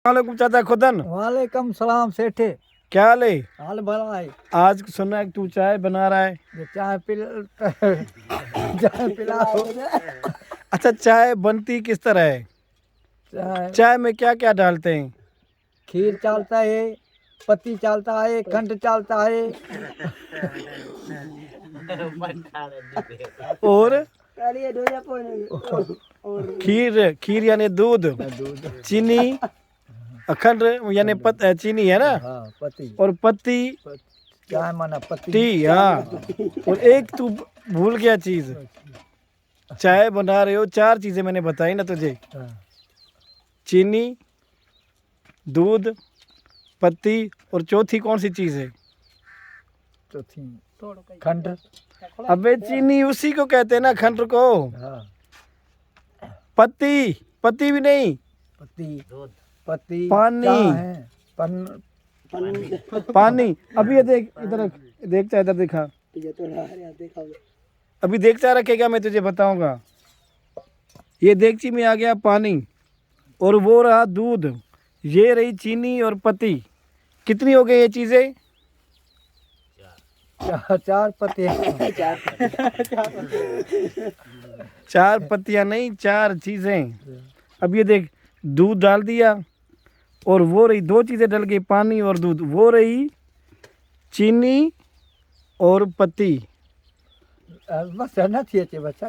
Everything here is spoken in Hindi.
वालेकुम चाचा खुदन। वालेकुम सलाम सेठे। क्या हाल है? हाल भला है। आज सुना है कि तू चाय बना रहा है। ये चाय पिला अच्छा, चाय बनती किस तरह है? चाय चाय में क्या क्या डालते हैं? खीर चालता है, पत्ती चालता है, खंड चालता है और खीर खीर यानी दूध, चीनी, अखंड यानी चीनी है ना, हाँ पत्ती और पत्ती चाय माना पत्ती टी। हाँ, और एक तू भूल गया चीज। चाय बना रहे हो, 4 चीजें मैंने बताई ना तुझे। हाँ, चीनी, दूध, पत्ती और चौथी कौन सी चीज है? चौथी खंड। अबे चीनी उसी को कहते हैं ना, खंड को। हाँ पत्ती, पत्ती भी नहीं। पत्ती पत्ती पानी। चाय है पानी। अभी ये देख इधर, देख चाहे इधर दिखा। अभी देख चाहे रखेगा, मैं तुझे बताऊंगा। ये देगची में आ गया पानी, और वो रहा दूध, ये रही चीनी और पत्ती। कितनी हो गई ये चीजें? चार पत्ती 4 पत्तियां नहीं, 4 चीजें। अब ये देख, दूध डाल दिया और वो रही 2 चीजें डल गई, पानी और दूध। वो रही चीनी और पत्ती। बस ना थी बच्चा